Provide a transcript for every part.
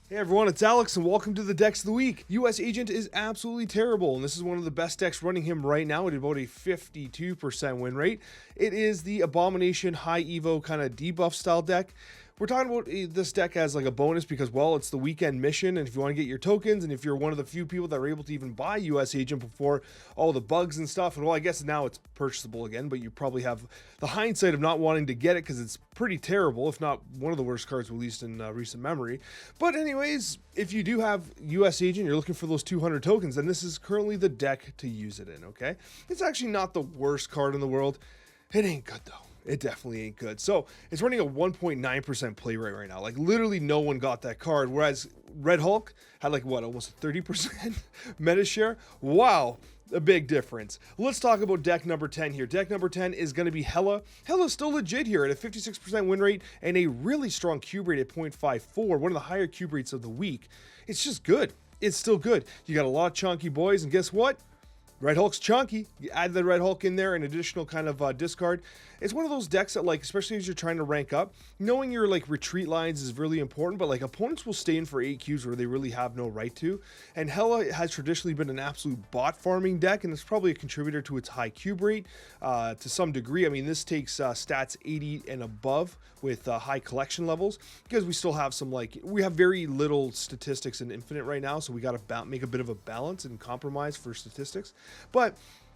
Hey everyone, it's Alex and welcome to the Decks of the Week. US Agent is absolutely terrible, and this is one of the best decks running him right now at about a 52% win rate. It is the Abomination High Evo kind of debuff style deck. We're talking about this deck as like a bonus because, well, it's the weekend mission, and if you want to get your tokens, and if you're one of the few people that are able to even buy US Agent before all the bugs and stuff, and well, I guess now it's purchasable again, but you probably have the hindsight of not wanting to get it because it's pretty terrible, if not one of the worst cards released in recent memory. But anyways, if you do have US Agent, you're looking for those 200 tokens, then this is currently the deck to use it in, okay? It's actually not the worst card in the world. It ain't good though. It definitely ain't good. So it's running a 1.9% play rate right now. Like literally no one got that card. Whereas Red Hulk had like what, almost 30% meta share. Wow, a big difference. Let's talk about deck number 10 here. Deck number 10 is going to be Hela. Hela's still legit here at a 56% win rate and a really strong cube rate at 0.54, one of the higher cube rates of the week. It's just good. It's still good. You got a lot of chunky boys, and guess what? Red Hulk's chunky. You add the Red Hulk in there, an additional kind of discard. It's one of those decks that, like, especially as you're trying to rank up, knowing your like retreat lines is really important, but like opponents will stay in for 8 cubes where they really have no right to. And Hela has traditionally been an absolute bot farming deck, and it's probably a contributor to its high cube rate to some degree. I mean, this takes stats 80 and above with high collection levels because we still have some, like, we have very little statistics in Infinite right now, so we got to make a bit of a balance and compromise for statistics. But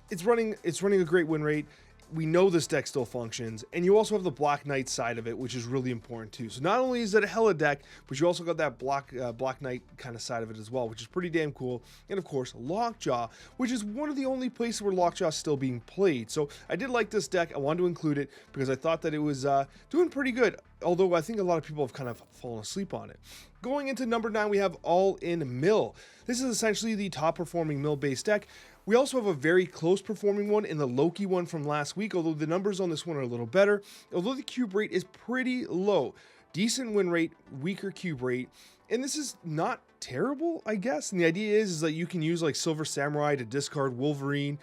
it's running a great win rate. We know this deck still functions, and you also have the Black Knight side of it, which is really important too. So not only is it a Hela deck, but you also got that Black Knight kind of side of it as well, which is pretty damn cool. And of course, Lockjaw, which is one of the only places where Lockjaw is still being played. So I did like this deck. I wanted to include it because I thought that it was doing pretty good, although I think a lot of people have kind of fallen asleep on it. Going into number 9, we have All In Mill. This is essentially the top performing mill based deck. We also have a very close performing one in the Loki one from last week, although the numbers on this one are a little better. Although the cube rate is pretty low. Decent win rate, weaker cube rate. And this is not terrible, I guess. And the idea is that you can use like Silver Samurai to discard Wolverine.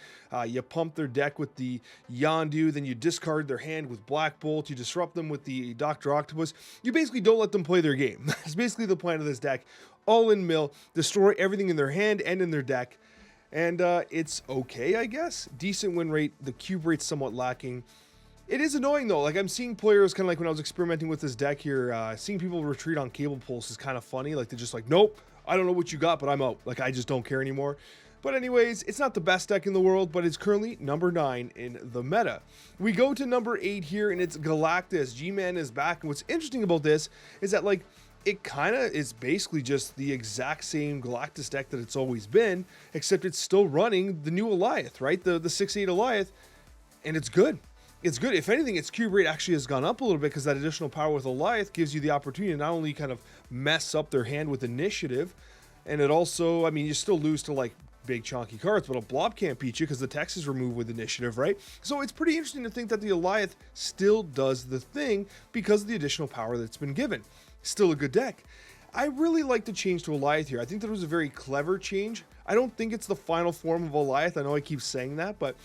You pump their deck with the Yondu, then you discard their hand with Black Bolt. You disrupt them with the Dr. Octopus. You basically don't let them play their game. That's basically the plan of this deck. All in mill, destroy everything in their hand and in their deck. And it's okay, I guess. Decent win rate. The cube rate's somewhat lacking. It is annoying though. Like I'm seeing players kind of like when I was experimenting with this deck here, seeing people retreat on Cable Pulse is kind of funny. Like they're just like, nope, I don't know what you got, but I'm out. Like I just don't care anymore. But anyways, it's not the best deck in the world, but it's currently number 9 in the meta. We go to number 8 here, and it's Galactus. G-Man is back. And what's interesting about this is that like it kind of is basically just the exact same Galactus deck that it's always been, except it's still running the new Alioth, right? The 6/8 Alioth, and it's good. It's good. If anything, its cube rate actually has gone up a little bit because that additional power with Alioth gives you the opportunity to not only kind of mess up their hand with initiative, and it also, I mean, you still lose to like big chunky cards, but a blob can't beat you because the text is removed with initiative, right? So it's pretty interesting to think that the Alioth still does the thing because of the additional power that's been given. Still a good deck. I really like the change to Alioth here. I think that was a very clever change. I don't think it's the final form of Alioth. I know I keep saying that, but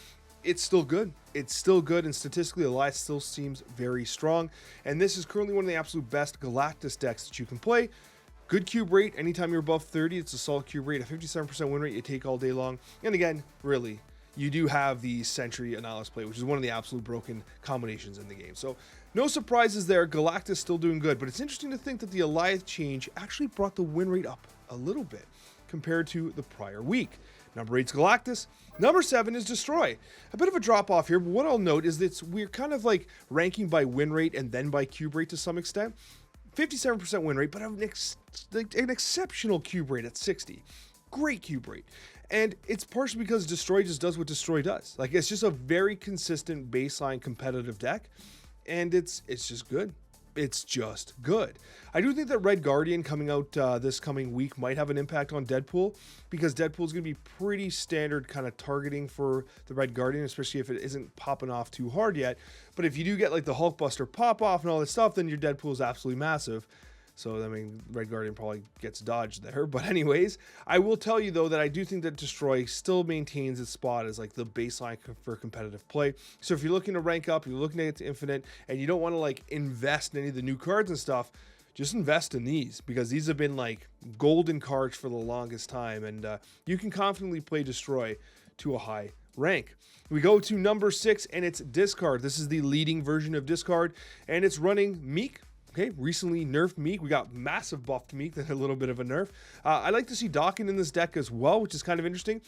it's still good. It's still good, and statistically, Alioth still seems very strong. And this is currently one of the absolute best Galactus decks that you can play. Good cube rate. Anytime you're above 30, it's a solid cube rate. A 57% win rate you take all day long. And again, really, you do have the Sentry Annihilus play, which is one of the absolute broken combinations in the game. So no surprises there. Galactus still doing good, but it's interesting to think that the Alioth change actually brought the win rate up a little bit compared to the prior week. Number 8 is Galactus. Number 7 is Destroy. A bit of a drop off here, but what I'll note is that we're kind of like ranking by win rate and then by cube rate to some extent. 57% win rate, but an exceptional cube rate at 60. Great cube rate. And it's partially because Destroy just does what Destroy does. Like it's just a very consistent baseline competitive deck, and it's just good. It's just good. I do think that Red Guardian coming out this coming week might have an impact on Deadpool, because Deadpool is going to be pretty standard kind of targeting for the Red Guardian, especially if it isn't popping off too hard yet. But if you do get like the Hulkbuster pop off and all this stuff, then your Deadpool is absolutely massive. So, I mean, Red Guardian probably gets dodged there. But anyways, I will tell you, though, that I do think that Destroy still maintains its spot as, like, the baseline for competitive play. So if you're looking to rank up, you're looking to get to Infinite, and you don't want to, like, invest in any of the new cards and stuff, just invest in these, because these have been like golden cards for the longest time, and you can confidently play Destroy to a high rank. We go to number 6, and it's Discard. This is the leading version of Discard, and it's running Meek. Okay, recently nerfed Meek. We got massive buff to Meek, then a little bit of a nerf. I like to see Dawkin in this deck as well, which is kind of interesting.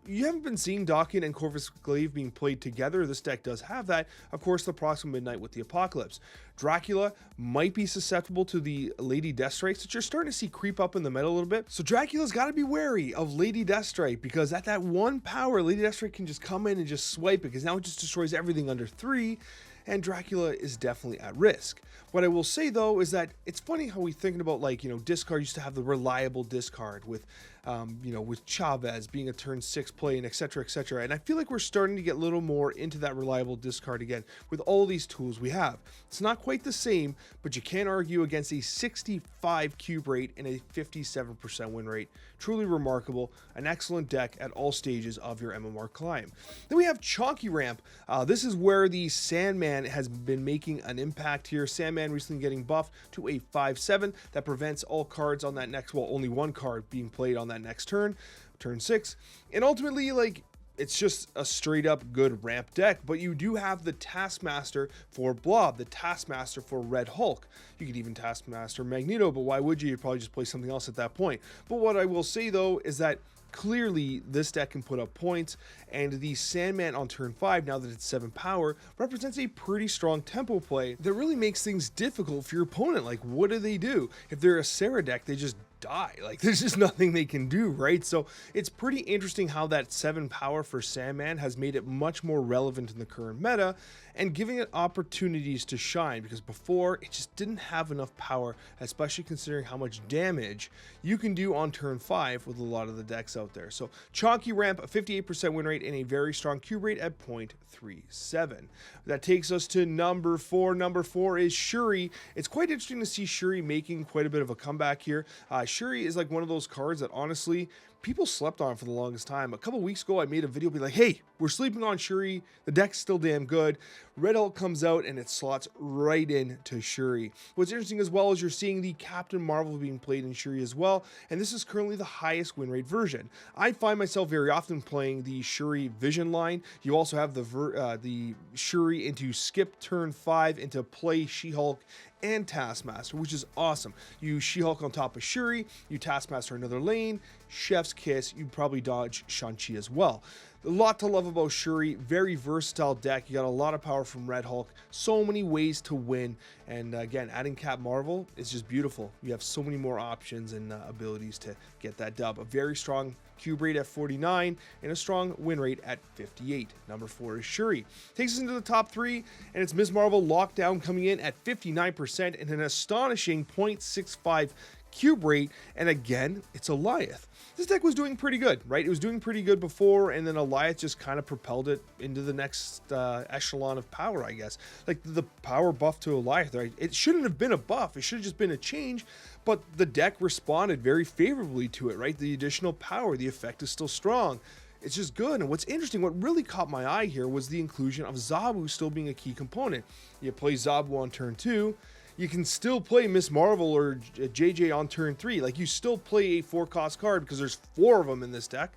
You haven't been seeing Dawkin and Corvus Glaive being played together. This deck does have that. Of course, the Proxima Midnight with the Apocalypse. Dracula might be susceptible to the Lady Deathstrikes, which you're starting to see creep up in the meta a little bit. So Dracula's got to be wary of Lady Deathstrike, because at that 1 power, Lady Deathstrike can just come in and just swipe it, because now it just destroys everything under 3. And Dracula is definitely at risk. What I will say though is that it's funny how we thinking about, like, Discard used to have the reliable Discard with, with Chavez being a turn 6 play and etc, etc. And I feel like we're starting to get a little more into that reliable Discard again with all these tools we have. It's not quite the same, but you can't argue against a 65 cube rate and a 57% win rate. Truly remarkable. An excellent deck at all stages of your MMR climb. Then we have Chonky Ramp. This is where the Sandman has been making an impact here. Sandman recently getting buffed to a 5/7 that prevents all cards on that next, well, only one card being played on that next turn 6. And ultimately, like, it's just a straight up good ramp deck, but you do have the Taskmaster for Blob, the Taskmaster for Red Hulk. You could even Taskmaster Magneto, but why would you? You'd probably just play something else at that point. But what I will say though is that clearly this deck can put up points, and the Sandman on turn 5, now that it's 7 power, represents a pretty strong tempo play that really makes things difficult for your opponent. Like, what do? If they're a Sarah deck, they just die. Like, there's just nothing they can do, right? So it's pretty interesting how that 7 power for Sandman has made it much more relevant in the current meta and giving it opportunities to shine, because before it just didn't have enough power, especially considering how much damage you can do on turn 5 with a lot of the decks out there. So Chonky Ramp, a 58% win rate and a very strong cube rate at 0.37. That takes us to number 4. Number 4 is Shuri. It's quite interesting to see Shuri making quite a bit of a comeback here. Shuri is like one of those cards that honestly people slept on for the longest time. A couple weeks ago, I made a video be like, hey, we're sleeping on Shuri. The deck's still damn good. Red Hulk comes out and it slots right into Shuri. What's interesting as well is you're seeing the Captain Marvel being played in Shuri as well, and this is currently the highest win rate version. I find myself very often playing the Shuri Vision line. You also have the Shuri into skip turn 5 into play She-Hulk and Taskmaster, which is awesome. You She-Hulk on top of Shuri, you Taskmaster another lane, Chef's Kiss, you probably dodge Shang-Chi as well. A lot to love about Shuri, very versatile deck. You got a lot of power from Red Hulk, so many ways to win, and again, adding Cap Marvel is just beautiful. You have so many more options and abilities to get that dub. A very strong cube rate at 49 and a strong win rate at 58. Number 4 is Shuri. Takes us into the top 3, and it's Ms. Marvel Lockdown coming in at 59% and an astonishing 0.65 cube rate, and again, it's Alioth. This deck was doing pretty good, right? It was doing pretty good before, and then Alioth just kind of propelled it into the next echelon of power, I guess. Like, the power buff to Alioth, right? It shouldn't have been a buff. It should have just been a change, but the deck responded very favorably to it, right? The additional power, the effect is still strong. It's just good. And what's interesting, what really caught my eye here was the inclusion of Zabu still being a key component. You play Zabu on turn 2, you can still play Miss Marvel or JJ on turn 3. Like, you still play a 4-cost card because there's 4 of them in this deck.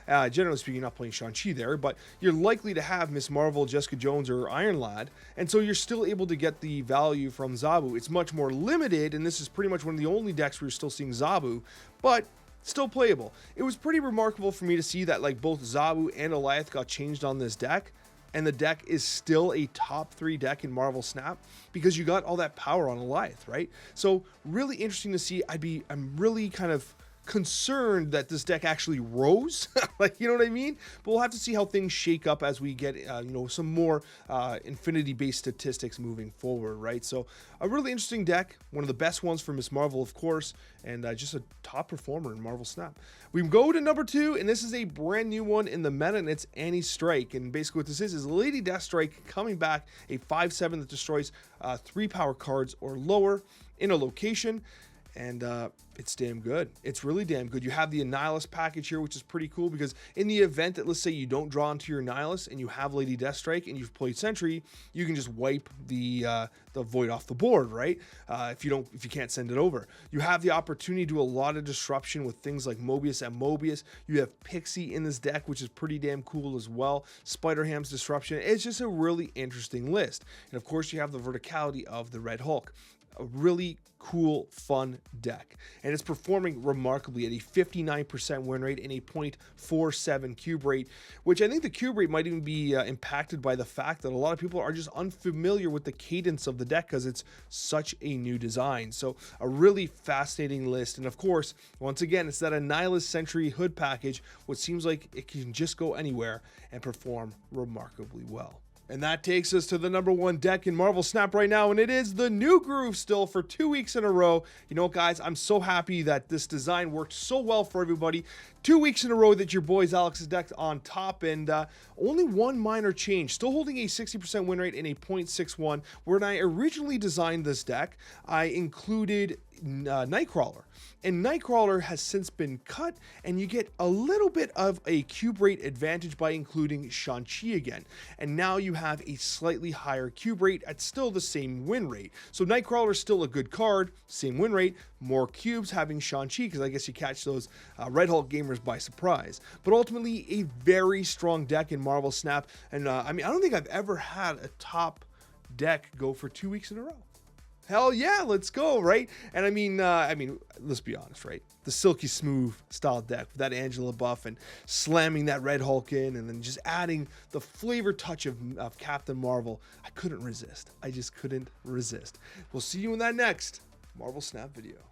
Generally speaking, not playing Shang-Chi there, but you're likely to have Miss Marvel, Jessica Jones, or Iron Lad, and so you're still able to get the value from Zabu. It's much more limited, and this is pretty much one of the only decks where you're still seeing Zabu, but still playable. It was pretty remarkable for me to see that, like, both Zabu and Alioth got changed on this deck, and the deck is still a top 3 deck in Marvel Snap because you got all that power on Alioth, right? So really interesting to see. I'm really kind of concerned that this deck actually rose. Like, you know what I mean? But we'll have to see how things shake up as we get some more infinity based statistics moving forward, right? So a really interesting deck, one of the best ones for Miss Marvel, of course, and just a top performer in Marvel Snap. We go to number 2, and this is a brand new one in the meta, and it's Annie Strike. And basically what this is Lady Deathstrike coming back, a 5/7 that destroys 3 power cards or lower in a location. and it's damn good. It's really damn good. You have the Annihilus package here, which is pretty cool because in the event that, let's say, you don't draw into your Annihilus and you have Lady Deathstrike and you've played Sentry, you can just wipe the Void off the board, right? If you can't send it over. You have the opportunity to do a lot of disruption with things like Mobius and Mobius. You have Pixie in this deck, which is pretty damn cool as well. Spider-Ham's disruption. It's just a really interesting list. And of course, you have the verticality of the Red Hulk. A really cool, fun deck, and it's performing remarkably at a 59% win rate and a 0.47 cube rate, which I think the cube rate might even be impacted by the fact that a lot of people are just unfamiliar with the cadence of the deck because it's such a new design. So a really fascinating list, and of course, once again, it's that Annihilus Sentry Hood package, which seems like it can just go anywhere and perform remarkably well. And that takes us to the #1 deck in Marvel Snap right now, and it is the New Groove still for 2 weeks in a row. You know what, guys, I'm so happy that this design worked so well for everybody. 2 weeks in a row that your boys Alex's deck on top, and only one minor change. Still holding a 60% win rate and a 0.61. When I originally designed this deck, I included Nightcrawler. And Nightcrawler has since been cut, and you get a little bit of a cube rate advantage by including Shang-Chi again. And now you have a slightly higher cube rate at still the same win rate. So Nightcrawler is still a good card, same win rate, more cubes having Shang-Chi, because I guess you catch those Red Hulk gamers by surprise. But ultimately, a very strong deck in Marvel Snap. And I mean, I don't think I've ever had a top deck go for 2 weeks in a row. Hell yeah, let's go, right? And I mean, let's be honest, right? The silky smooth style deck with that Angela buff and slamming that Red Hulk in, and then just adding the flavor touch of Captain Marvel. I couldn't resist. I just couldn't resist. We'll see you in that next Marvel Snap video.